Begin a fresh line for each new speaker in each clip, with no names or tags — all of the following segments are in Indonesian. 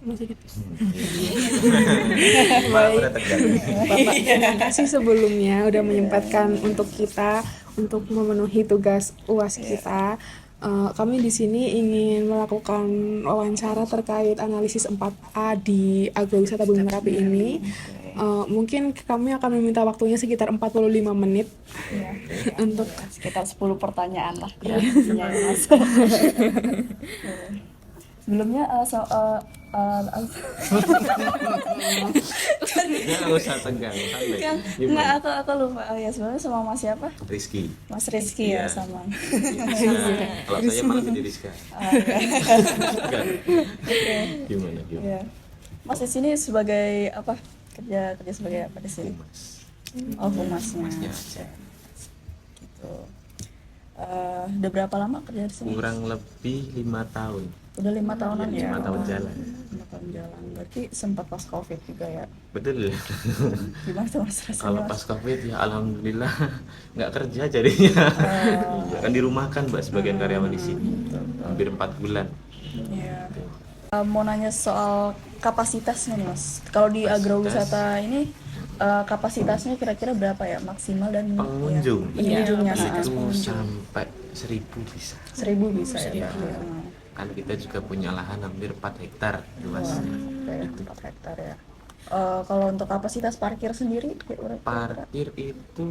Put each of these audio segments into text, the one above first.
Masih gitu.
Baik.
Bapak, terima kasih sebelumnya udah menyempatkan untuk kita untuk memenuhi tugas UAS kita. Kami di sini ingin melakukan wawancara terkait analisis 4A di agrowisata Bumi Merapi ini. Mungkin kami akan meminta waktunya sekitar 45 menit
Ya,
untuk
sekitar 10 pertanyaan lah kurangnya ya, Mas. Sebelumnya
Nggak usah tegang, santai.
enggak,
Gimana?
aku lupa. Oh ya, sebenarnya sama Mas siapa?
Rizky.
Mas Rizky ya
Iya.
sama.
Kalau saya malah jadi Rizka. Enggak. Gimana?
Ya. Mas di sini sebagai apa? Kerja sebagai apa di sini?
Humas.
Oh, humasnya.
Humasnya aja.
Gitu. Udah berapa lama kerja di sini?
Kurang lebih 5 tahun.
Udah 5 tahunan ya.
5 tahun jalan.
5 tahun jalan. Berarti sempat pas Covid juga ya.
Betul.
Gimana tuh Mas rasanya?
Kalau
Mas?
pas Covid ya alhamdulillah nggak kerja jadinya. Ya kan dirumahkan Mbak sebagian karyawan di sini. Hampir 4 bulan.
Iya. Mau nanya soal kapasitasnya nih Mas. Kalau di agrowisata ini kapasitasnya kira-kira berapa ya maksimal dan
Pengunjung.
ya, pengunjungnya
Itu sampai 1000 bisa.
1000 bisa ya berarti.
Kan kita juga punya lahan hampir 4 hektar luasnya.
Oke, 4 hektar ya. Kalau untuk kapasitas parkir sendiri kira-kira?
Parkir itu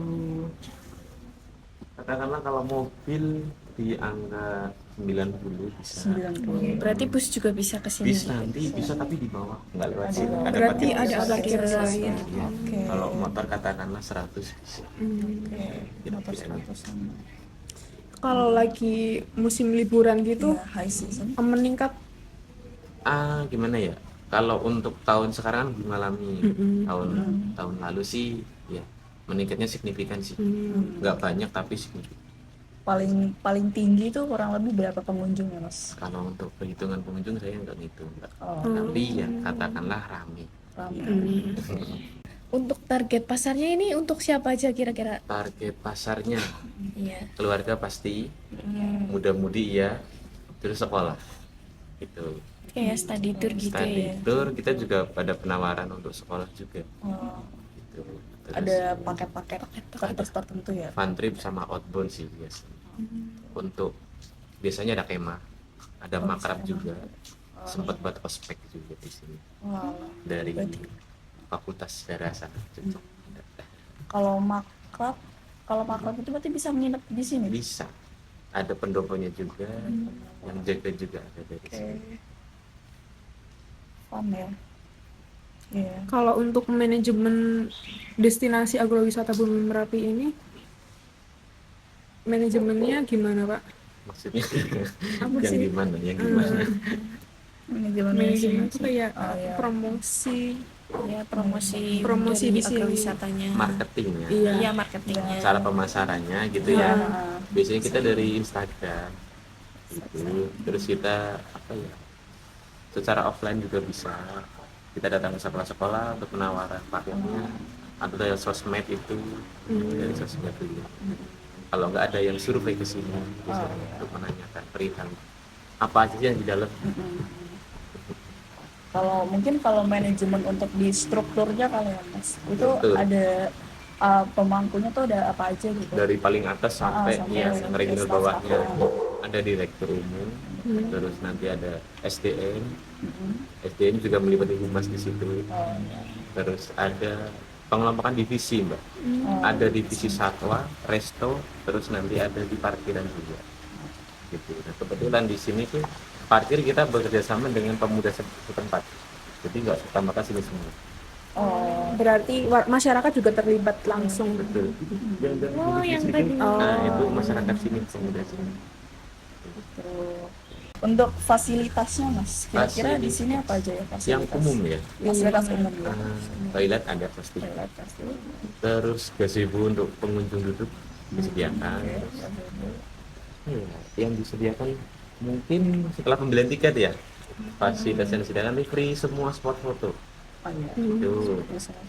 katakanlah kalau mobil di angka 90 bisa.
90.
Berarti bus juga bisa ke sini.
Bis nanti bisa tapi di bawah nggak lewat sini.
berarti
parkir
ada
bis.
parkir lain.
Iya.
Oke.
Kalau motor katakanlah 100 bisa.
Motor
Kira-kira.
100-an.
Kalau lagi musim liburan gitu
Ya, high season.
meningkat.
Gimana ya? Kalau untuk tahun sekarang kan belum mengalami. Tahun lalu sih ya meningkatnya signifikan sih. Nggak banyak tapi signifikan.
Paling tinggi itu kurang lebih berapa pengunjung ya Mas?
Kalau untuk perhitungan pengunjung saya nggak ngitung, Mbak.
Oh,
Tapi ya katakanlah rame.
ramai.
Untuk target pasarnya ini untuk siapa aja kira-kira?
Target pasarnya
Iya.
keluarga pasti, muda-mudi ya, terus sekolah. Itu.
Kayak study tour gitu
Study
ya.
tour kita juga pada penawaran untuk sekolah juga.
Oh,
Gitu. Terus
ada paket-paket tertentu ya.
fun trip sama outbound sih biasanya. Untuk biasanya ada kemah, ada makrab juga. Sempat buat ospek juga di sini
Wah,
dari Fakultas Darasa. Cocok.
kalau makrab itu berarti bisa menginap di sini.
Bisa. Ada pendoponya juga, yang jaga juga ada dari
Oke.
sini.
Fun ya. Iya.
Kalau untuk manajemen destinasi agrowisata Bumi Merapi ini, manajemennya gimana Pak?
Maksudnya
Apa
yang
sih?
gimana? Yang gimana?
Manajemen itu kayak
Oh, iya.
promosi,
Ya promosi
Promosi
dari
di sini.
agrowisatanya.
Marketingnya,
iya.
Iya marketingnya.
cara pemasarannya gitu ya. Biasanya kita dari Instagram, gitu. Terus kita apa ya? Secara offline juga bisa. Kita datang ke sekolah-sekolah untuk penawaran paketnya. Atau dari sosmed itu, dari sosmed dulu. Kalau nggak ada yang survei ke sini, biasanya untuk menanyakan perihal apa aja sih yang di dalam.
Kalau manajemen untuk di strukturnya kali ya Mas, itu
Betul.
ada pemangkunya tuh ada apa aja gitu.
Dari paling atas sampai
sampai
yang
sampai
regional
staff
bawahnya
staffnya.
ada direktur umum, terus nanti ada SDM, SDM juga melibatkan humas di situ, terus ada pengelompokan divisi Mbak, ada divisi satwa, resto, terus nanti ada di parkiran juga, gitu. Nah, kebetulan di sini tuh parkir kita bekerja sama dengan pemuda setempat, jadi nggak serta-merta sini semua.
Oh,
Berarti masyarakat juga terlibat langsung.
Betul.
Oh yang tadi.
Nah itu masyarakat sini pemuda sini.
gitu. Untuk fasilitasnya Mas, kira-kira di sini apa aja ya fasilitas?
Yang umum ya.
Fasilitas umum ya.
Toilet ada pasti.
Toilet pasti.
Terus gazebo untuk pengunjung duduk disediakan. Iya, yang disediakan mungkin setelah pembelian tiket ya. Fasilitas yang disediakan ini free semua spot foto.
Oh, iya.
Itu.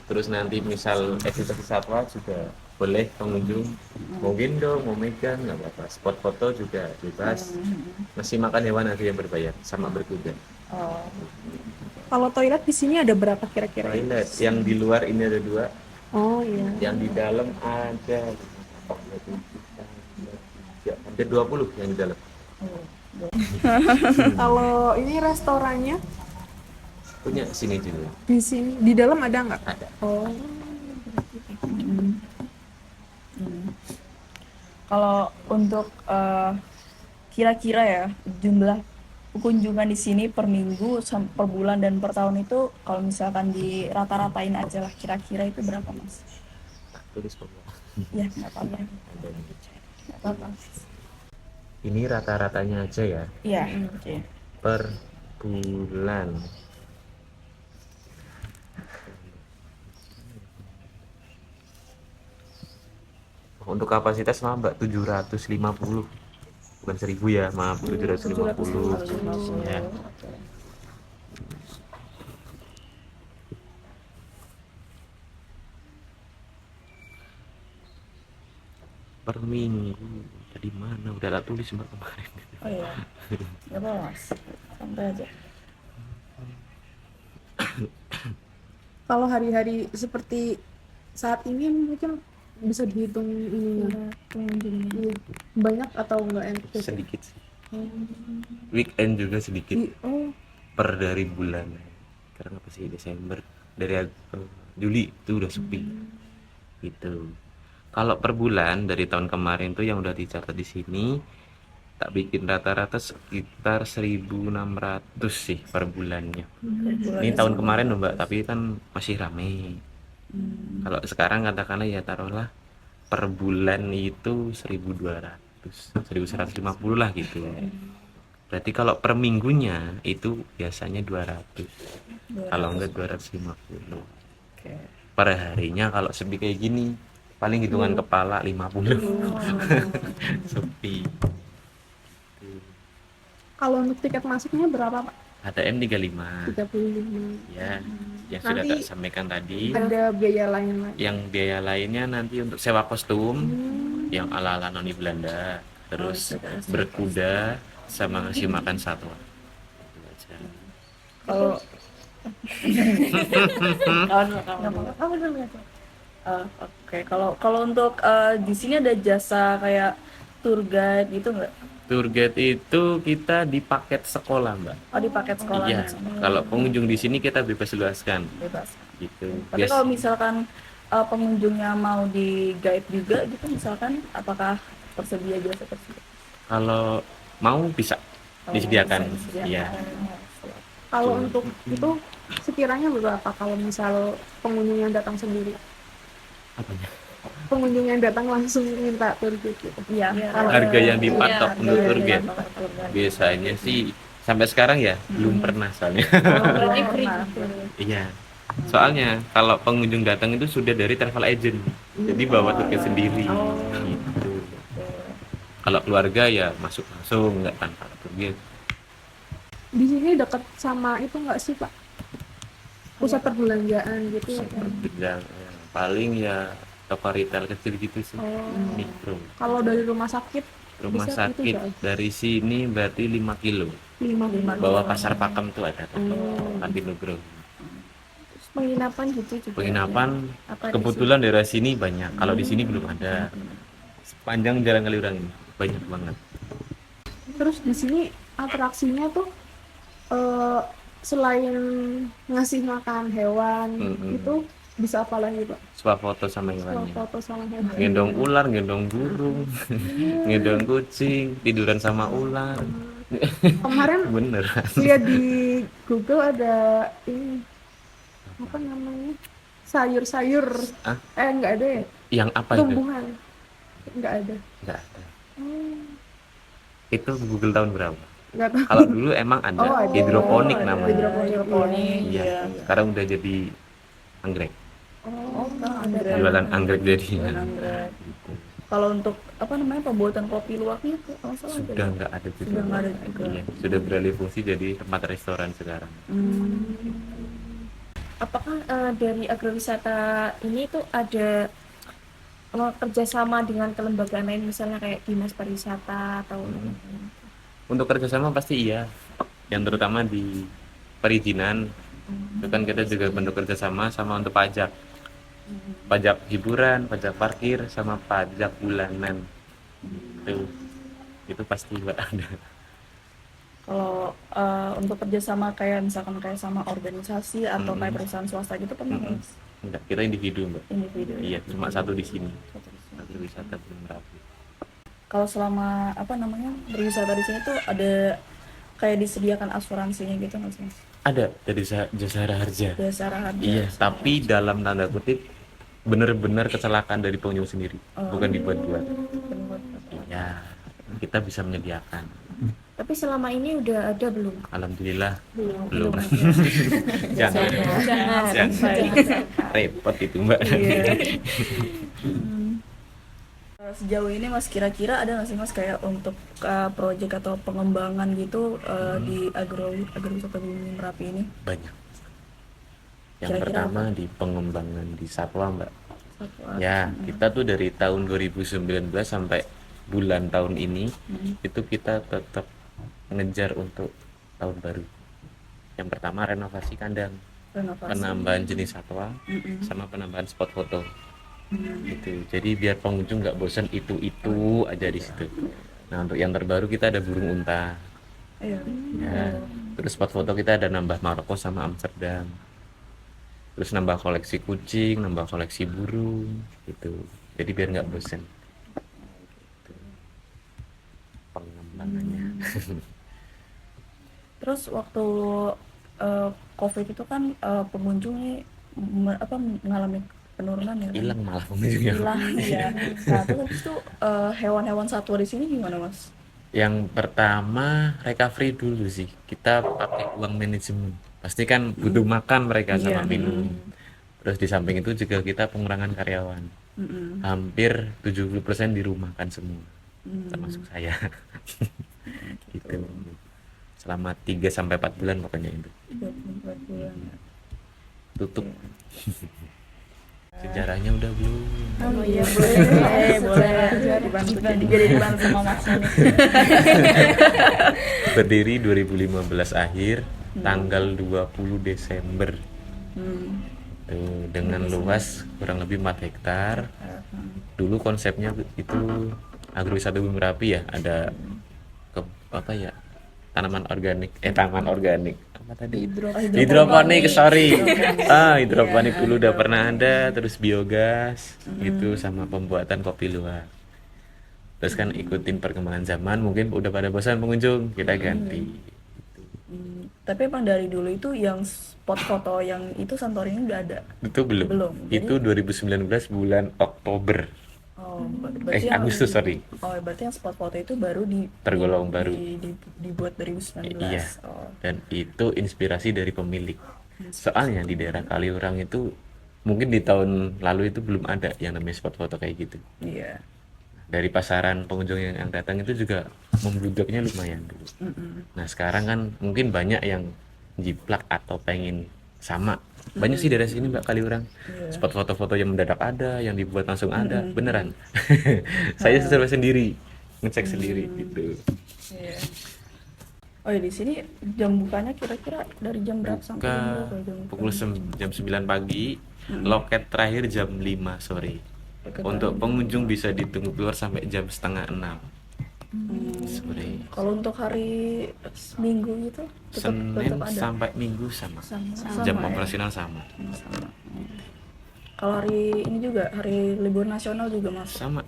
Terus nanti misal edukasi satwa juga boleh pengunjung mau gendong, mau megang nggak apa-apa. Spot foto juga bebas. Masih makan hewan ada yang berbayar sama berkuda.
Oh,
Kalau toilet di sini ada berapa kira-kira?
Toilet yang di luar ini ada 2,
Oh iya.
yang di dalam ada 20 yang di dalam.
Kalau ini restorannya
Punya sini juga.
di sini di dalam ada nggak?
Ada.
Oh.
Kalau untuk kira-kira ya jumlah kunjungan di sini per minggu, per bulan dan per tahun itu kalau misalkan di rata-ratain aja lah kira-kira itu berapa Mas?
Tak tulis pokoknya.
Ya nggak apa-apa.
Ada.
Nggak apa-apa.
Ini rata-ratanya aja ya
Iya. Oke.
per bulan. Untuk kapasitas mah Mbak 750, bukan 1000 ya, maaf 750 ya. Per minggu tadi mana udah tak tulis Mbak kemarin.
Oh iya. Nggak apa-apa Mas. Santai aja.
Kalau hari-hari seperti saat ini mungkin bisa dihitung ininya.
pengunjungnya.
Iya. Banyak atau enggak yang
Sedikit sih. Weekend juga sedikit
Oh,
per dari bulan. Karena apa sih Desember dari Juli itu udah sepi. Gitu. Kalau per bulan dari tahun kemarin tuh yang udah dicatat di sini tak bikin rata-rata sekitar 1.600 sih per bulannya. Ini tahun kemarin loh Mbak, tapi kan masih rame. Kalau sekarang katakanlah ya taruhlah per bulan itu 1.200, 1.150 lah gitu. Berarti kalau per minggunya itu biasanya 200. Kalau enggak 250.
Oke.
Per harinya kalau sepi kayak gini paling hitungan kepala 50. Sepi.
kalau untuk tiket masuknya berapa, Pak?
Ada M35
35.
ya, yang sudah
Nanti
tak sampaikan tadi.
Ada biaya lain lagi.
Yang biaya lainnya nanti untuk sewa kostum yang ala-ala noni Belanda, terus berkuda sama ngasih makan satwa. Itu aja.
Kalau Oke, kalau untuk di sini ada jasa kayak tour guide gitu nggak?
Tour guide itu kita di paket sekolah Mbak.
Oh di paket sekolah
Iya, kalau pengunjung di sini kita bebas luaskan
bebas.
gitu.
Tapi kalau misalkan pengunjungnya mau di guide juga gitu, misalkan apakah tersedia jasa tersebut?
Kalau mau bisa disediakan. Iya.
Kalau untuk itu sekiranya berapa kalau misal pengunjung yang datang sendiri?
Apanya?
Pengunjung yang datang langsung minta tour guide gitu.
Iya.
Harga yang dipatok
Iya,
untuk
harga
tour
yang
guide
dipatok tour guide.
biasanya sih sampai sekarang ya belum pernah soalnya.
Berarti free.
Iya. Soalnya kalau pengunjung datang itu sudah dari travel agent. Jadi bawa tour guide sendiri. Gitu. Kalau keluarga ya masuk langsung nggak tanpa tour guide.
Di sini dekat sama itu nggak sih, Pak? Pusat perbelanjaan gitu.
Berjalan paling ya toko retail kecil gitu sih. Mikro.
Kalau dari rumah sakit
Rumah
bisa itu
sakit
jauh.
dari sini berarti 5 kilo.
5
Bawah Pasar Pakem tuh ada Kantin Nugroho.
Penginapan gitu juga.
Penginapan
Apa di
kebetulan daerah sini banyak. Kalau di sini belum ada. Sepanjang Jalan Kaliurang ini banyak banget.
Terus di sini atraksinya tuh selain ngasih makan hewan itu bisa apa lagi, Pak?
Swafoto sama
Kalau
hewannya.
foto sama hewan.
Gendong ular, gendong burung, gendong kucing, tiduran sama ular.
Kemarin
Bener.
lihat di Google ada ini apa namanya? Sayur-sayur.
Ah?
Nggak ada ya?
Yang apa itu?
Tumbuhan. Nggak ada.
Nggak ada. Itu Google tahun berapa?
Nggak tahu.
Kalau dulu emang ada
Oh, ada.
hidroponik
Ada
namanya.
Hidroponik.
Iya. Sekarang udah jadi anggrek.
Oh,
Jualan anggrek jadinya.
Anggrek. Kalau untuk apa namanya pembuatan kopi luwaknya tuh kalau salah
Sudah nggak ada juga.
Sudah nggak ada juga.
Iya, sudah beralih fungsi jadi tempat restoran sekarang.
Apakah dari agrowisata ini tuh ada kerjasama dengan kelembagaan lain misalnya kayak dinas pariwisata atau
Untuk kerjasama pasti iya, yang terutama di perizinan Itu kan kita juga bentuk kerjasama sama untuk pajak, pajak hiburan, pajak parkir, sama pajak bulanan. Itu pasti Mbak ada.
Kalau untuk kerjasama kayak misalkan kayak sama organisasi atau kayak perusahaan swasta gitu pernah nggak, Mas?
Enggak, kita individu Mbak.
Individu.
Iya, cuma satu di sini.
Satu di sini.
Agrowisata Gunung Merapi.
Kalau selama berwisata di sini tuh ada kayak disediakan asuransinya gitu nggak sih, Mas?
Ada dari Jasara Harja.
Dasar harga.
Iya, tapi dalam tanda kutip benar-benar kecelakaan dari pengunjung sendiri, bukan dibuat-buat. Ya, kita bisa menyediakan.
Tapi selama ini udah ada belum?
Alhamdulillah
Belum.
belum. Jangan, jangan. Repot itu Mbak.
Iya. Sejauh ini Mas kira-kira ada nggak sih Mas kayak untuk proyek atau pengembangan gitu di agrowisata Gunung Merapi ini?
Banyak. Yang
Kira-kira
pertama di pengembangan di satwa Mbak.
Satwa.
Ya, kita tuh dari tahun 2019 sampai bulan tahun ini itu kita tetap ngejar untuk tahun baru. Yang pertama renovasi kandang,
Renovasi.
penambahan jenis satwa, sama penambahan spot foto. Gitu. Jadi biar pengunjung nggak bosan itu aja di situ. Nah, untuk yang terbaru kita ada burung unta.
Iya.
Ya. Terus spot foto kita ada nambah Maroko sama Amsterdam. Terus nambah koleksi kucing, nambah koleksi burung gitu. Jadi biar nggak bosan. Gitu. Pengembangannya.
Terus waktu COVID itu kan pengunjung nih mengalami penurunan ya?
Hilang malah pengunjungnya.
Hilang ya. Nah, terus itu hewan-hewan satwa di sini gimana Mas?
Yang pertama recovery dulu sih. Kita pakai uang manajemen. Pasti kan butuh makan mereka sama minum. Terus di samping itu juga kita pengurangan karyawan. Hampir 70% dirumahkan semua. Termasuk saya. Gitu. Selama 3 sampai 4 bulan pokoknya itu.
24 bulan.
Tutup. Sejarahnya udah belum?
Oh iya boleh dibantu jadi dibantu sama Masnya nih.
Berdiri 2015 akhir, tanggal 20 Desember. Tuh, dengan luas kurang lebih 4 hektar. Dulu konsepnya itu agrowisata Gunung Merapi ya, ada tanaman organik, taman organik. Apa tadi? Hidroponik, sorry. Hidroponik dulu udah pernah ada, terus biogas gitu sama pembuatan kopi luwak. Terus kan ikutin perkembangan zaman, mungkin udah pada bosan pengunjung, kita ganti.
Tapi emang dari dulu itu yang spot foto yang itu Santorini udah ada.
Itu belum.
Belum.
Itu 2019 bulan Oktober.
Oh, berarti yang
Agustus, sorry.
Oh, berarti yang spot foto itu baru
Tergolong baru.
dibuat 2019.
Iya.
Oh.
Dan itu inspirasi dari pemilik. Soalnya di daerah Kaliurang itu mungkin di tahun lalu itu belum ada yang namanya spot foto kayak gitu.
Iya.
Dari pasaran pengunjung yang datang itu juga membludaknya lumayan dulu. Nah sekarang kan mungkin banyak yang jiplak atau pengen sama. Banyak sih dari sini Mbak Kaliurang. Spot foto-foto yang mendadak ada, yang dibuat langsung ada, beneran. Saya survei sendiri, ngecek sendiri gitu.
Iya. Oh ya di sini jam bukanya kira-kira dari jam berapa sampai jam berapa?
Pukul jam 9 pagi, loket terakhir jam 5 sore. Untuk pengunjung bisa ditunggu keluar sampai jam setengah 6 sore.
Kalau untuk hari Minggu gitu tetap
Senin
ada.
sampai Minggu sama. Jam operasional sama.
Sama. Kalau hari ini juga hari libur nasional juga masuk.
Sama.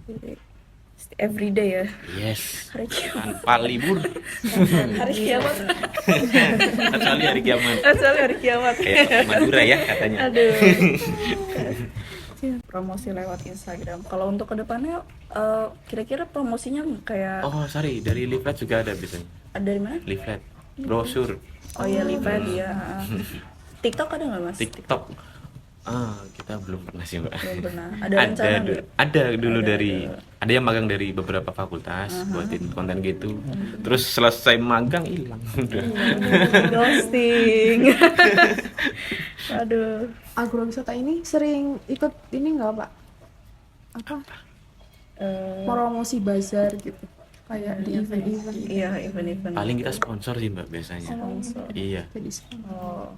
Jadi, everyday ya.
Yes.
Hari kiamat.
Tanpa libur.
Hari kiamat.
Kecuali hari kiamat.
Soalnya hari kiamat.
Kayak Madura ya katanya.
Aduh. Promosi lewat Instagram. Kalau untuk kedepannya kira-kira promosinya kayak
Oh, sorry, dari leaflet juga ada biasanya.
ada dari mana?
Leaflet, brosur,
Oh iya lipat ya. TikTok ada nggak Mas?
TikTok. Kita belum pernah sih, Mbak.
Belum pernah. Ada rencana nggak?
Ada dulu ada yang magang dari beberapa fakultas buatin konten gitu. Terus selesai magang hilang udah.
Ghosting. Aduh.
Agrowisata ini sering ikut ini nggak Pak? Apa? Promosi bazar gitu. kayak di event-event
Iya, event-event.
Paling kita sponsor sih Mbak biasanya.
sponsor.
Iya,
jadi sponsor.
Oh,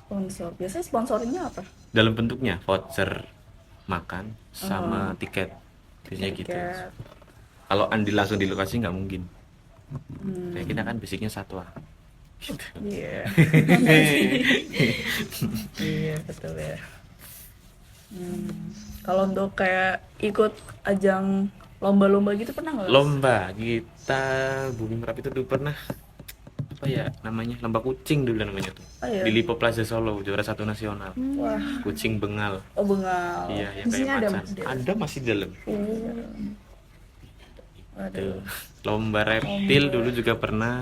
sponsor. Biasanya sponsornya apa?
dalam bentuknya voucher makan sama tiket. Biasanya gitu.
Tiket.
Kalau Andi langsung di lokasi nggak mungkin. Kayak kita kan basicnya satwa. Gitu.
Iya. Iya, betul ya. Kalau untuk kayak ikut ajang lomba-lomba gitu pernah nggak? Mas?
Lomba kita Bumi Merapi itu dulu pernah apa ya namanya lomba kucing dulu namanya tuh
Oh, iya.
di Lipo Plaza Solo juara 1 nasional.
Wah,
Kucing bengal.
oh bengal.
Iya, yang
Di sini
kayak
ada,
macan.
Mas?
Ada masih di dalam.
Waduh.
Tuh. Lomba reptil dulu juga pernah.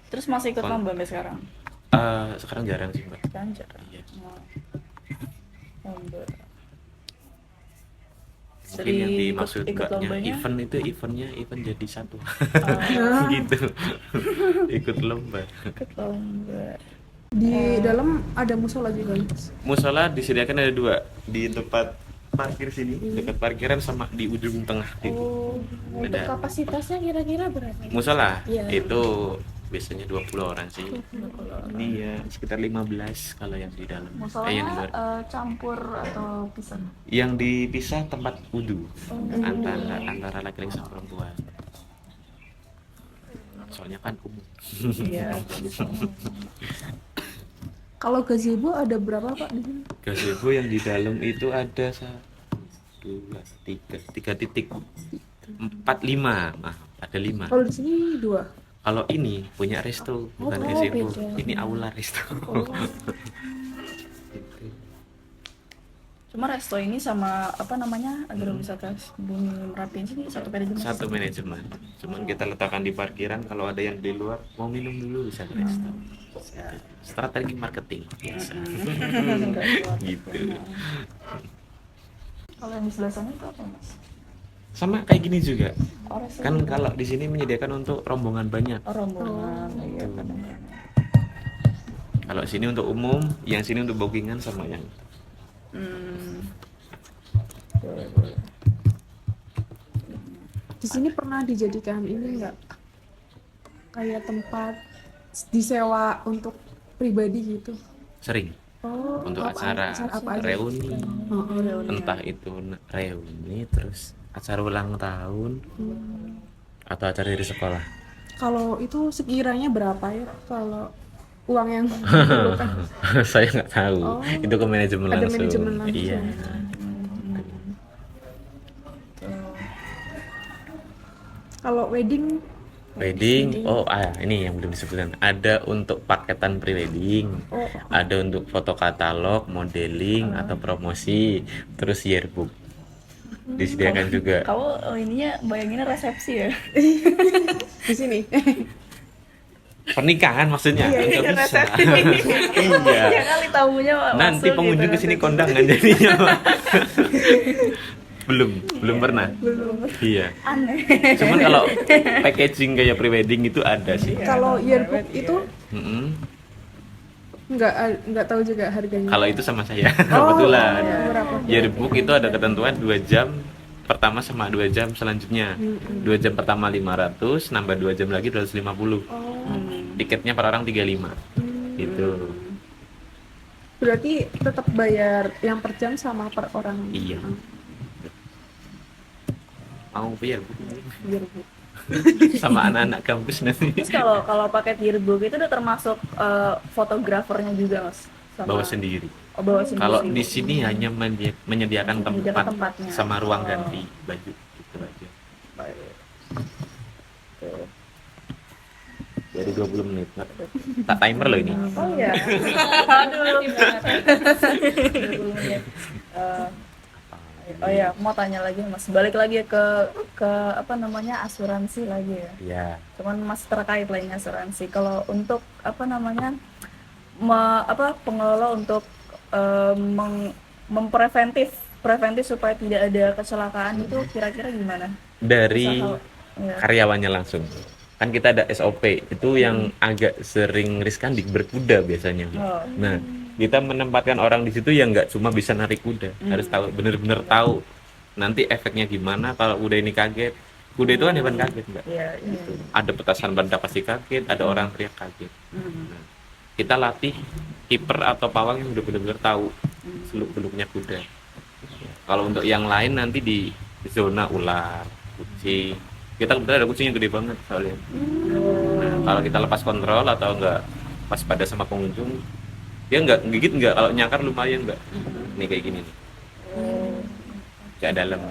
Terus masih ikut lomba sampai sekarang?
Sekarang jarang sih Mbak.
Ganjar.
Iya.
Lomba.
Mungkin yang
Sering
dimaksud
ikut
Mbaknya
lombanya?
event jadi satu. Gitu. Ikut lomba.
Ikut lomba.
Di dalam ada musola juga, Mas.
Musola disediakan ada 2 di tempat parkir sini, dekat parkiran sama di ujung tengah itu.
Untuk
Ada.
kapasitasnya kira-kira berapa?
Musola
Iya.
itu biasanya 20 orang sih. Ini ya sekitar 15 kalau yang di dalam. Yang di
Musolanya
luar.
campur atau pisah?
Yang dipisah tempat wudhu antara laki-laki sama perempuan. Soalnya kan umum.
Iya.
Kalau gazebo ada berapa, Pak, di sini?
Gazebo yang di dalam itu ada 3 titik, 4, 5, ada 5.
Kalau di sini 2.
Kalau ini punya resto, bukan
Oh,
gazebo.
beda.
Ini aula resto.
Cuma resto ini sama apa namanya agrowisata Bumi Merapi ini satu manajemen.
Satu manajemen. Cuman kita letakkan di parkiran, kalau ada yang di luar mau minum dulu bisa ke resto. Strategi marketing biasa. Gitu.
Kalau yang di sebelah sana itu apa mas?
Sama kayak gini juga.
Oh, resto
Kan kalau di sini menyediakan untuk rombongan banyak.
rombongan. Iya kan.
Kalau sini untuk umum, yang sini untuk bookingan sama yang
Boleh, boleh.
Di sini pernah dijadikan ini enggak kayak tempat disewa untuk pribadi gitu.
sering
Oh,
untuk
apa aja?
reuni,
Oh, reuni.
entah itu reuni terus acara ulang tahun atau acara dari sekolah.
Kalau itu sekiranya berapa ya kalau uang yang diperlukan?
Saya nggak tahu.
Oh.
Itu ke manajemen
Ada
langsung.
manajemen langsung.
Iya.
Kalau wedding
Wedding, ini yang belum disebutkan. Ada untuk paketan prewedding, ada untuk foto katalog, modeling atau promosi, terus yearbook. Disediakan juga.
Kamu ininya bayanginnya resepsi ya?
di sini.
Pernikahan maksudnya. Nggak bisa.
Ya
Iya.
kali tamunya
Nanti
masuk
pengunjung
gitu,
kesini
resepsi.
kondangan jadinya. belum pernah. Iya.
Aneh.
Cuman kalau packaging kayak prewedding itu ada sih.
Kalau yearbook itu
Mm-mm.
nggak tahu juga harganya.
Kalau itu sama saya
Oh,
kebetulan.
berapa?
Yearbook itu ada ketentuan 2 jam pertama sama 2 jam selanjutnya. 2 jam pertama 500, nambah 2 jam lagi 250. Tiketnya per orang 35. Gitu.
Berarti tetap bayar yang per jam sama per orang.
Iya. Mau yearbook
Yearbook.
sama anak-anak kampus nanti.
Terus kalau paket yearbook itu udah termasuk fotografernya juga mas?
Bawa sendiri.
Oh, bawa sendiri.
Kalau di sini hanya menyediakan tempat
tempatnya.
sama ruang ganti baju gitu aja. Jadi 20 menit. Tak timer loh ini.
Oh iya. Aduh. 20 menit. Oh ya, mau tanya lagi mas. Balik lagi ke apa namanya asuransi lagi ya.
Iya.
Cuman masih terkait lainnya asuransi. Kalau untuk apa namanya pengelola untuk mempreventif supaya tidak ada kecelakaan itu kira-kira gimana?
Dari
Ya.
karyawannya langsung. Kan kita ada SOP itu yang agak sering riskan di berkuda biasanya.
Oh.
Nah, kita menempatkan orang di situ yang nggak cuma bisa narik kuda, harus tahu bener-bener tahu nanti efeknya gimana kalau udah ini kaget, Kuda itu kan hewan kaget, Mbak.
Iya, iya.
Gitu. Ada petasan meledak pasti kaget, ada orang teriak kaget. Nah, kita latih kiper atau pawang yang udah benar-benar tahu seluk-beluknya kuda. Kalau untuk yang lain nanti di zona ular, kucing. Kita kebetulan ada kucing yang gede banget soalnya. Nah, kalau kita lepas kontrol atau enggak pas pada sama pengunjung, dia enggak gigit enggak, kalau nyakar lumayan, Mbak. Nih kayak gini nih. Kayak dalam.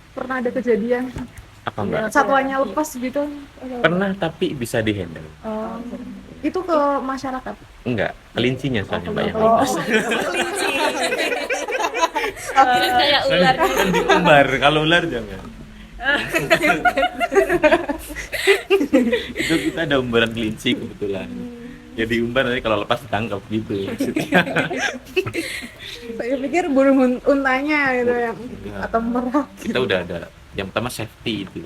Pernah ada kejadian
Apa, Mbak?
satuannya lepas gitu?
Pernah tapi bisa dihandle.
Oh, itu ke masyarakat.
Enggak, kelincinya soalnya, Mbak, yang
Oh,
lepas.
Kayak ular.
Kan diumbar, kalau ular jangan. Itu kita ada umbaran kelinci kebetulan. Jadi umbar nanti kalau lepas ditangkap gitu maksudnya.
Saya pikir burung untanya gitu yang
Enggak.
atau merak.
Kita udah ada yang pertama safety itu.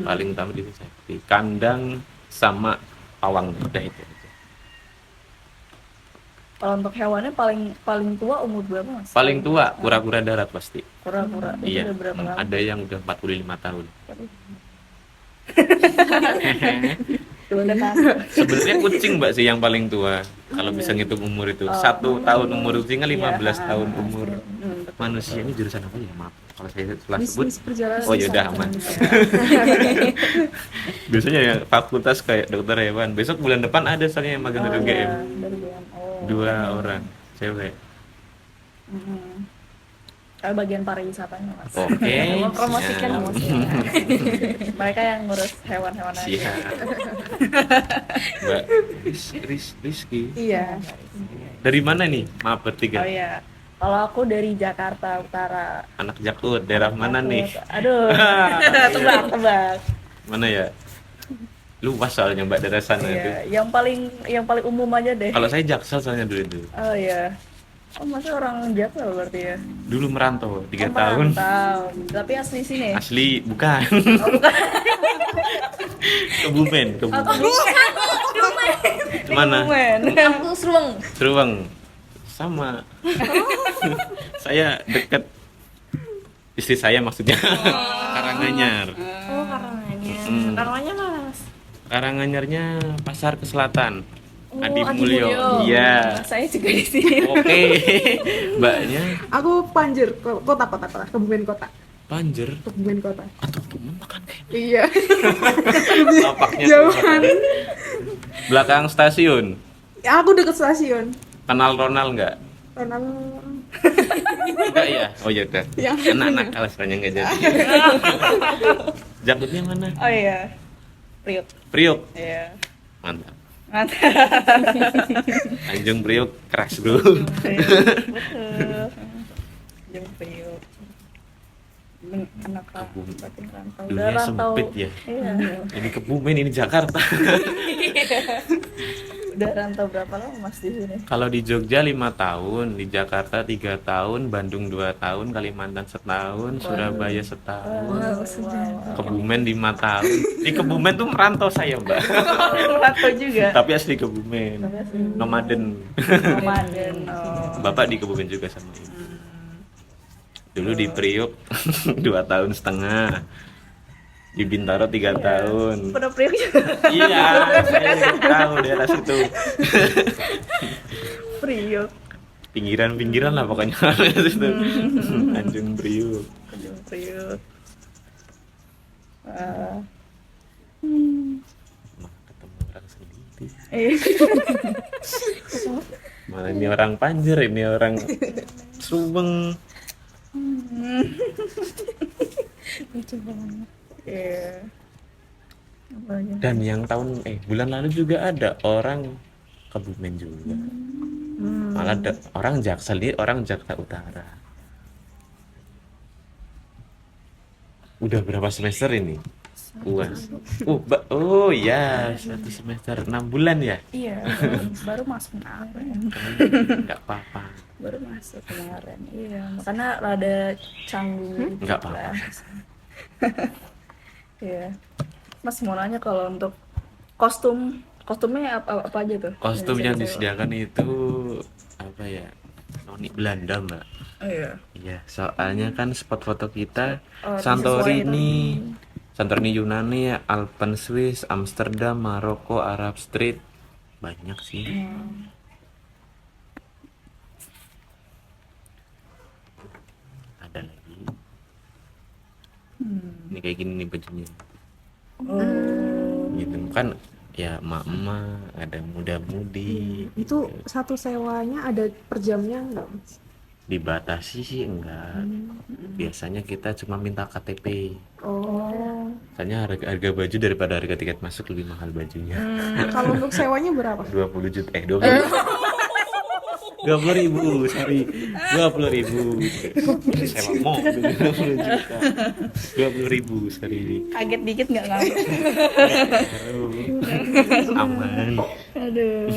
Paling utama itu safety. Kandang sama pawang udah itu aja.
Kalau untuk hewannya paling tua umur berapa, Mas?
Paling tua kura-kura darat pasti.
Kura-kura. Itu
Iya.
udah berapa lama?
Ada yang udah 45 tahun.
Itu udah kan.
Sebenarnya kucing, Mbak, sih yang paling tua. Kalau bisa ngitung umur itu. 1 tahun umur kucing kan 15 tahun umur manusia. Ini jurusan apa ya? Maaf. Kalau saya telah sebut.
Bisnis perjalanan.
Oh ya udah aman. Biasanya ya fakultas kayak dokter hewan. Besok bulan depan ada soalnya yang magang dari UGM.
Dari BM. Oh.
2 orang cewek.
Kalau bagian pariwisatanya, Mas.
Oke.
Mempromosikan.
siap.
Mereka yang ngurus hewan-hewan aja.
Siap. Mbak Rizky.
Iya.
Dari mana nih? Maaf bertiga.
Oh iya. Kalau aku dari Jakarta Utara.
Anak Jakut. Daerah mana nih?
Aduh. Tebak.
Mana ya? Luas soalnya, Mbak, daerah sana itu.
Iya, yang paling umum aja deh.
Kalau saya Jaksel soalnya dulu itu.
Oh iya. Oh, masa orang Jaksel berarti ya?
Dulu merantau 3
Oh,
tahun.
merantau. Tapi asli sini.
Asli bukan. Kebumen. Mana?
Kebumen.
Aku Seruang.
Seruang. Sama. Saya dekat istri saya maksudnya. Karanganyar.
Oh, Karanganyar.
Mm.
Karanganyar mana, Mas?
Karanganyarnya Pasar ke Selatan.
Oh,
Adi
Adi
Mulyo.
Mulyo.
Iya.
Saya juga di sini.
Oke. Mbaknya
Aku Panjer, kota, Kebumen kota.
Panjer
Kebumen kota.
atau temen makan kayak
Iya.
lapaknya
Jauhan.
belakang stasiun.
Ya, aku deket stasiun.
Kenal Ronald nggak?
Ronald.
Enggak ya? Oh ya udah.
Yang
Anak-anak alasannya nggak jadi. Jakutnya mana?
Oh iya. Priok.
Priok.
Iya.
Mantap.
Mantap.
Tanjung Priok keras bro.
Betul. Jeng Priok. Anak
Kebumen.
batin rantau.
Dunia sempit ya.
Iya.
Ini Kebumen, ini Jakarta.
Udah rantau berapa lama, Mas, di sini?
Kalau di Jogja 5 tahun, di Jakarta 3 tahun, Bandung 2 tahun, Kalimantan setahun, Surabaya setahun, Kebumen 5 tahun. Di Kebumen tuh merantau saya, Mbak.
Rantau juga.
Tapi asli Kebumen. Nomaden.
Ramadan. Oh.
Bapak di Kebumen juga sama ibu. Dulu di Priok 2 tahun setengah. Di Bintaro 3 tahun.
Pada Priok juga.
Iya, saya juga tahu daerah situ.
Priok.
Pinggiran-pinggiran lah pokoknya situ. Tanjung Priok.
Jeng Priok.
Mah, ketemu orang sendiri.
Eh.
Malah ini orang Panjer, ini orang Subeng.
Lucu banget. Iya. Apa lagi?
Dan yang bulan lalu juga ada orang Kebumen juga. Malah ada orang Jaksel, ini orang Jakarta Utara. Udah berapa semester ini? UAS. Oh ya, 1 semester 6 bulan ya.
Iya, baru masuk kemarin.
Enggak apa-apa.
Baru masuk kemarin. Iya, makanya rada canggung.
Nggak apa-apa.
Iya. Mas mau nanya kalau untuk kostumnya apa aja tuh?
Kostum yang
Cewek-cewek.
disediakan itu apa ya? Nonik Belanda mbak.
Oh iya.
Iya, soalnya kan spot foto kita
Disesuaikan.
Santorini Yunani, Alpen Swiss, Amsterdam, Maroko, Arab Street, banyak sih. Ada lagi. Ini kayak gini nih bajunya. Gitu kan, ya emak-emak, ada muda-mudi.
Itu satu sewanya ada per jamnya nggak Mas?
Dibatasi sih enggak. Biasanya kita cuma minta KTP.
Oh.
Soalnya harga baju daripada harga tiket masuk lebih mahal bajunya.
Kalau untuk sewanya berapa?
20 juta 20.000, sorry, 20.000. Sewa mobil 20 juta, 20.000, sorry.
Kaget dikit nggak ngambil.
Aman.
Aduh.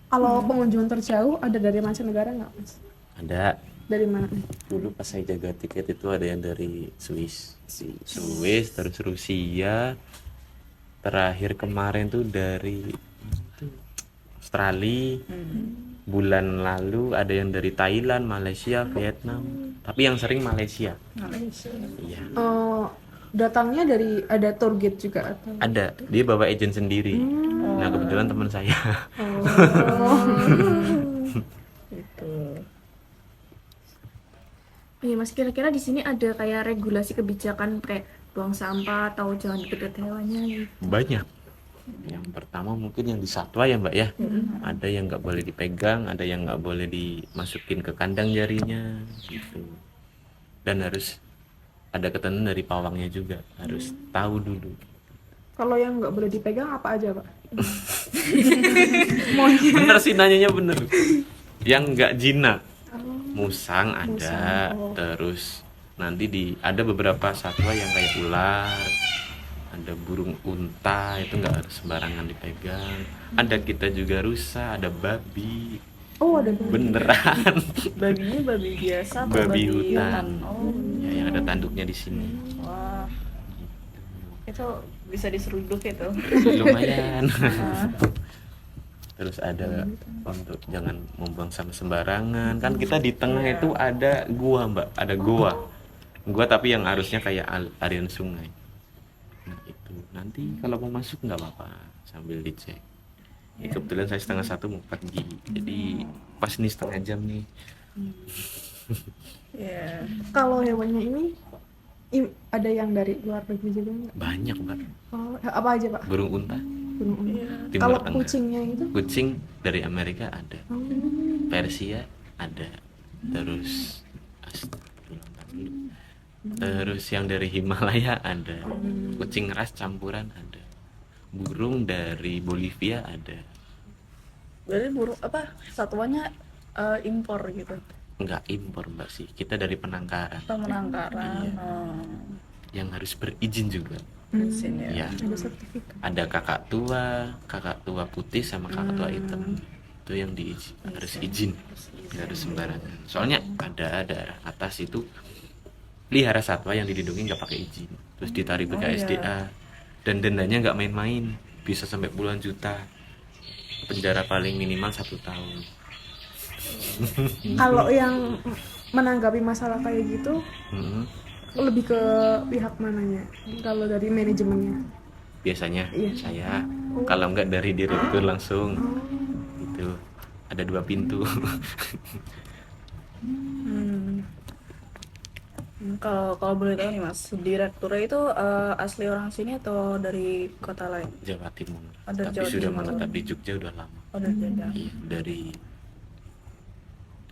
Kalau pengunjung terjauh ada dari mancanegara nggak Mas?
Ada.
Dari mana?
Dulu pas saya jaga tiket itu ada yang dari Swiss, terus Rusia, terakhir kemarin tuh dari Australia. Bulan lalu ada yang dari Thailand, Malaysia, Vietnam. Tapi yang sering Malaysia. Iya.
Datangnya dari ada tour guide juga atau?
Ada, dia bawa agent sendiri. Nah kebetulan teman saya.
Gitu.
Iya Mas, kira-kira di sini ada kayak regulasi kebijakan kayak buang sampah atau jangan deket-deket hewannya gitu.
Banyak. Yang pertama mungkin yang di satwa ya mbak ya. Ada yang nggak boleh dipegang, ada yang nggak boleh dimasukin ke kandang jarinya gitu. Dan harus ada ketentuan dari pawangnya juga, harus tahu dulu.
Kalau yang nggak boleh dipegang apa aja Pak?
Bener sih nanyanya bener. Yang nggak jinak, musang ada, terus nanti ada beberapa satwa yang kayak ular, ada burung unta, itu nggak harus sembarangan dipegang. Ada kita juga rusa, ada babi.
Oh ada babi.
Beneran.
Babinya babi biasa atau
Babi hutan.
Oh,
Ya, yang ada tanduknya di sini.
wah. Itu bisa diseruduk itu.
Lumayan. Terus ada untuk jangan membuang sampah sembarangan. Kan kita di tengah itu ada gua, Mbak. Ada gua. Gua tapi yang harusnya kayak aliran sungai. Nah, itu. Nanti kalau mau masuk nggak apa-apa sambil dicek. Ya, kebetulan saya 12:30 mau pergi. Jadi pas nih setengah jam nih.
Iya.
Kalau hewannya ini ada yang dari luar negeri juga nggak?
Banyak, Mbak.
Oh, apa aja Pak?
Burung unta.
Burung unta.
Timur
Kalau
Tengah.
kucingnya itu?
Kucing dari Amerika ada.
Oh.
Persia ada. Terus terus yang dari Himalaya ada. Kucing ras campuran ada. Burung dari Bolivia ada.
Berarti burung apa? Satuannya impor gitu.
Enggak impor Mbak sih, kita dari penangkaran
Penangkaran.
Iya. Yang harus berizin juga.
Di sini ya.
Ya,
Ada sertifikat.
ada kakak tua putih sama kakak tua hitam. Itu yang harus izin, nggak harus sembarangan. Soalnya ada daerah atas itu pelihara satwa yang dilindungi nggak pakai izin, terus ditarik ke KSDA dan dendanya nggak main-main, bisa sampai puluhan juta. Penjara paling minimal 1 tahun.
Kalau yang menanggapi masalah kayak gitu
Hmm.
lebih ke pihak mananya? Kalau dari manajemennya?
Biasanya
Iya.
saya, kalau nggak dari direktur langsung. Itu ada 2 pintu.
Kalau boleh tahu nih Mas, direkturnya itu asli orang sini atau dari kota lain?
Jawa Timur.
Ada
Tapi
Jawa
sudah
Timur.
menetap di Jogja udah lama.
Oh, dari Jogja.
Iya, dari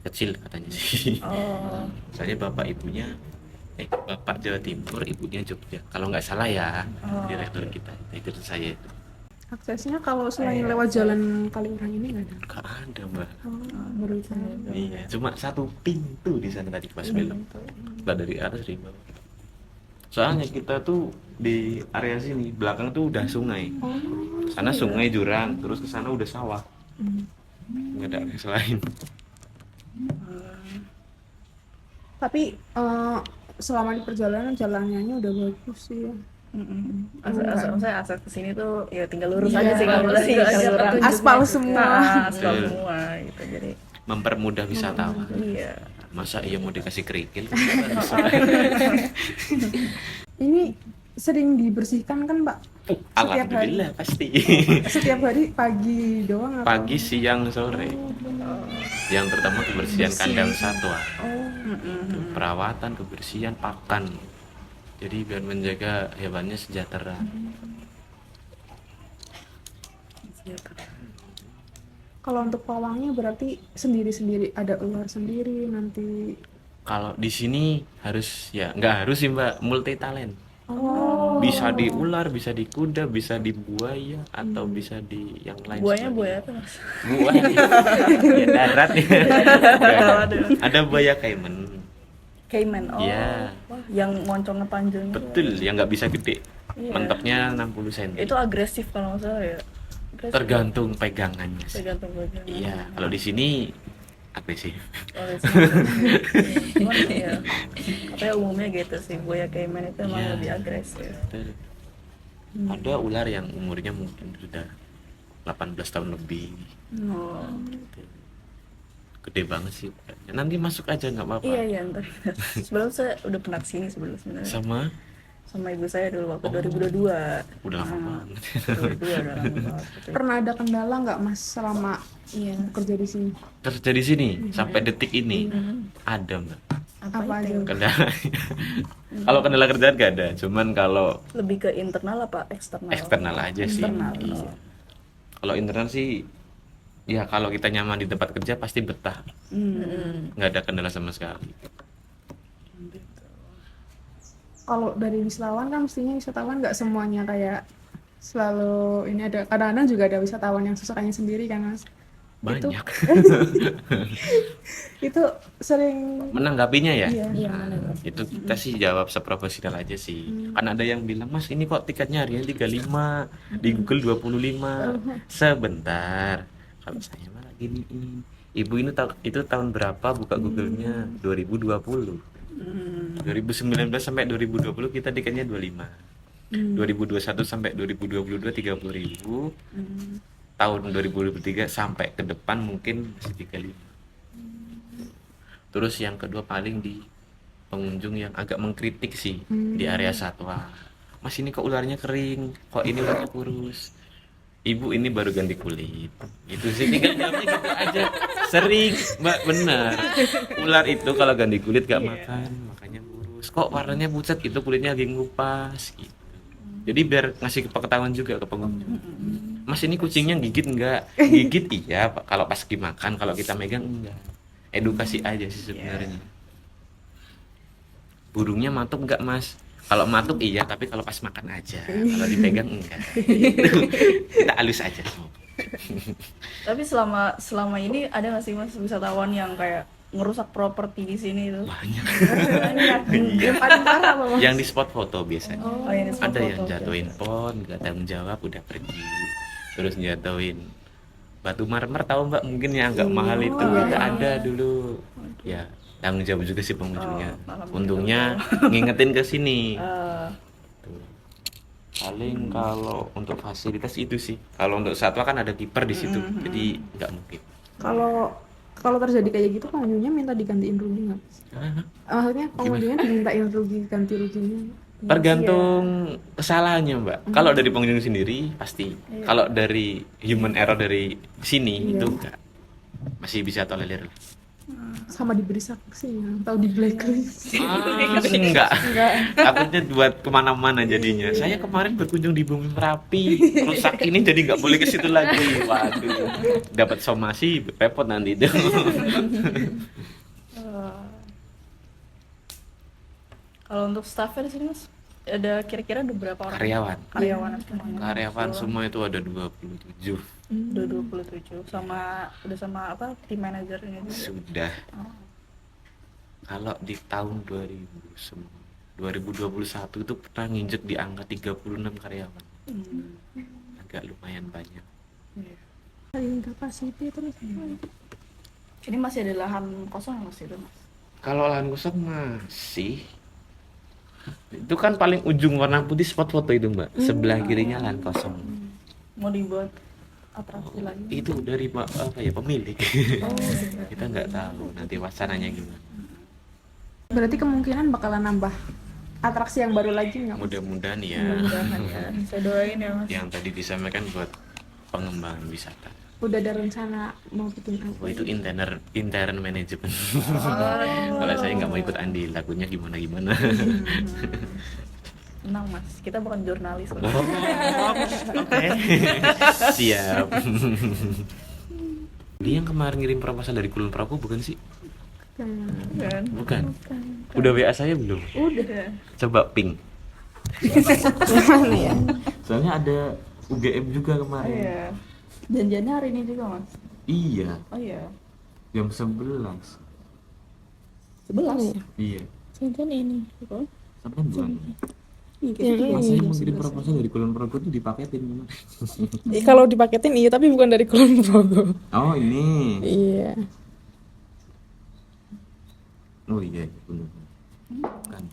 kecil katanya sih.
Oh,
Soalnya bapak Jawa Timur, ibunya Jogja. Kalau nggak salah ya, direktur saya itu.
Aksesnya kalau selain lewat jalan Kaliurang ini nggak ada?
Nggak ada mbak.
Baru tahu.
Iya, cuma 1 pintu di sana tadi pas belok. Nggak dari atas dari bawah. Soalnya kita tuh di area sini belakang tuh udah sungai. Sana sungai jurang, terus ke sana udah sawah. Nggak ada akses lain.
Tapi selama di perjalanan jalanannya udah bagus sih ya.
Saya asal kesini tuh ya tinggal lurus
Iya,
aja sih kalau
lurus
dari
aja,
Kaliurang.
petunjuknya
Aspal
juga.
semua.
Aspal
Betul.
semua gitu. Jadi
mempermudah wisatawan.
Iya.
Masa iya mau dikasih kerikil?
Ini sering dibersihkan kan, Pak? Setiap hari.
Alhamdulillah pasti.
Setiap hari pagi doang atau?
Pagi, siang, sore. Yang terutama kebersihan kandang satwa. Perawatan, kebersihan, pakan. Jadi biar menjaga hewannya sejahtera.
Kalau untuk pawangnya berarti sendiri-sendiri, ada ular sendiri nanti.
Kalau di sini harus ya nggak harus sih Mbak, multi talent.
Oh.
Bisa di ular, bisa di kuda, bisa di buaya atau bisa di yang lain.
Buaya
sebagainya.
tuh Mas.
Buaya. Ya darat ya. Ada buaya Cayman.
Cayman. Oh.
Iya.
Wah, yang moncongnya panjang. itu.
Betul, yang nggak bisa gede.
Iya.
Mentoknya 60 cm.
Itu agresif kalau nggak salah ya. Agresif.
Tergantung pegangannya sih.
Tergantung bagian.
Iya, kalau di sini agresif.
Cuman ya, katanya umumnya gitu sih, buaya Cayman itu emang
Iya.
lebih agresif.
Betul. Ada ular yang umurnya mungkin sudah 18 tahun lebih.
Oh.
Gede banget sih. Nanti masuk aja nggak apa-apa.
Iya ntar. Sebelum saya udah pernah kesini sebenarnya
Sama
ibu saya dulu waktu
Oh.
2022.
udah lama banget.
2022 udah lama banget.
Pernah ada kendala nggak, Mas, selama
Iya.
kerja di sini?
Kerja di sini sampai detik ini ada Mbak
Apa aja?
kendala. Kalau kendala kerjaan gak ada, cuman kalau
Lebih ke internal apa eksternal?
eksternal aja sih.
Eksternal.
Iya. Kalau internal sih ya kalau kita nyaman di tempat kerja pasti betah. Nggak ada kendala sama sekali.
Kalau dari wisatawan kan mestinya wisatawan nggak semuanya kayak selalu ini, ada kadang-kadang juga ada wisatawan yang sukanya sendiri kan, Mas?
Banyak.
Itu sering.
Menanggapinya ya.
Iya.
Nah, itu kita sih jawab seprofesional aja sih. Kan ada yang bilang, "Mas, ini kok tiketnya harian 35, di Google 25." Sebentar. Kalau saya malah giniin. Ibu ini itu tahun berapa buka Google-nya? 2020. 2019 sampai 2020 kita tiketnya 25. 2021 sampai 2022 30.000. Tahun 2023 sampai ke depan mungkin masih 35. Terus yang kedua paling di pengunjung yang agak mengkritik sih di area satwa. Mas, ini kok ularnya kering, kok ini ularnya kurus. Ibu ini baru ganti kulit. Itu sih tinggal jawabnya gitu aja. Sering, Mbak, benar. Ular itu kalau ganti kulit gak makan, makanya kurus. Kok warnanya pucat, itu kulitnya lagi ngupas gitu. Jadi biar ngasih pengetahuan juga ke pengunjung. Mas, ini kucingnya gigit enggak? Gigit iya, Pak. Kalau pas dimakan, kalau kita megang enggak. Edukasi aja sih sebenarnya. Burungnya matuk enggak, Mas? Kalau matuk iya, tapi kalau pas makan aja. Kalau dipegang enggak. Kita halus aja.
Tapi selama ini ada nggak sih Mas wisatawan yang kayak ngerusak properti di sini itu?
Banyak.
Yang paling parah apa, Mas?
Yang di spot foto biasanya.
Oh, yang di spot
Ada yang
foto.
jatuhin pohon, nggak tanggung jawab, udah pergi. Terus jatuhin batu marmer, tahu Mbak mungkin yang agak mahal itu,
iya.
ada dulu. Ya tanggung jawab juga sih pengunjungnya.
alhamdulillah.
Untungnya ngingetin ke sini.
Eh,
Tuh. Paling kalau untuk fasilitas itu sih. Kalau untuk satwa kan ada kiper di situ, jadi nggak mungkin.
Kalau terjadi kayak gitu, pengunjungnya minta digantiin rugi nggak, Mas? Maksudnya pengunjungnya dimintain rugi, ganti ruginya.
Tergantung kesalahannya Mbak. Kalau dari pengunjung sendiri pasti. Kalau dari human error dari sini itu enggak. Masih bisa tolerir.
Sama diberi sanksinya atau di blacklist.
Enggak. Takutnya buat kemana-mana jadinya. Saya kemarin berkunjung di Bumi Merapi, rusak ini jadi nggak boleh ke situ lagi. Waduh, dapat somasi repot nanti itu.
Kalau untuk staffnya di sini Mas, ada kira-kira ada berapa orang?
Karyawan.
Karyawan semuanya.
Karyawan semua itu ada 27.
Udah 27 sama udah sama apa tim manajernya juga.
Sudah. Kalau di tahun 2021 itu pernah nginjek di angka 36 karyawan. Agak lumayan banyak.
Paling kapasiti terus.
Ini masih ada lahan kosong Mas itu Mas?
Kalau lahan kosong masih. Itu kan paling ujung warna putih spot foto itu Mbak. Sebelah kirinya lahan kosong.
Mau dibuat atraksi lagi.
Itu dari apa ya, pemilik. Kita nggak tahu nanti wacananya gimana.
Berarti kemungkinan bakalan nambah atraksi yang baru lagi nggak? Mas?
Mudah-mudahan ya.
Mudah-mudahan ya. Saya doain ya Mas.
Yang tadi disampaikan buat pengembangan wisata.
Udah ada rencana mau bikin apa?
Oh, itu intern manajemen. Kalau saya nggak mau ikut andil, lagunya gimana.
Tenang Mas, kita bukan jurnalis kok.
Oke. Siap. Dia yang kemarin ngirim proposal dari Kulon Progo bukan sih?
Kan?
Bukan. Udah WA saya belum?
Udah.
Coba ping.
Gimana ya?
Soalnya ada UGM juga
Oh
kemarin.
iya. Janjiannya hari ini juga Mas.
Iya,
Oh iya.
jam 11.
11.
Iya.
Jangan ini.
Sampai bulan.
Yang
Masa
ini.
yang mengirim proposal dari Kulon Progo itu dipaketin gimana?
Kalau dipaketin iya, tapi bukan dari Kulon Progo.
Oh ini.
Iya.
Oh iya, benar. Bukan.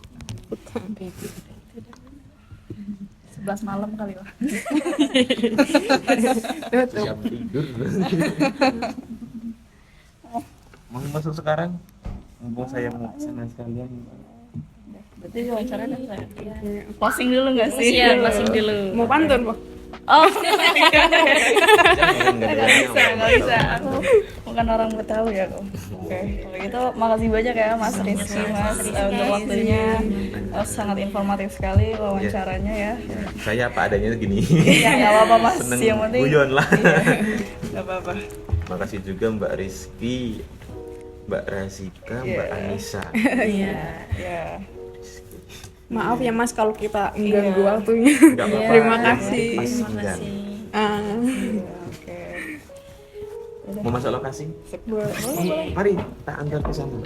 11 malam kali lah.
Jam tidur. Mau masuk sekarang? Mumpung saya mau sana sekalian.
Berarti wawancara udah saya. Closing dulu nggak sih?
Iya, closing dulu.
Mau pantun, Pak?
Oh,
Jangan,
nggak bisa. Aku bukan orang Betawi ya kok. Oke, kalau gitu makasih banyak ya Mas Rizky, Mas untuk waktunya. Sangat informatif sekali wawancaranya ya.
Saya apa adanya gini.
Ya nggak apa-apa Mas,
Seneng
yang penting.
guyon lah.
Iya, nggak apa-apa.
Makasih juga Mbak Rizky, Mbak Razika, Mbak
Iya.
Anissa.
Iya, ya.
Maaf ya Mas kalau kita mengganggu
Iya.
waktunya.
Nggak apa-apa.
Terima kasih.
Pas
Terima
enggak.
kasih.
Ah,
Oke.
Mau masuk lokasi?
boleh.
Mari kita antar ke sana.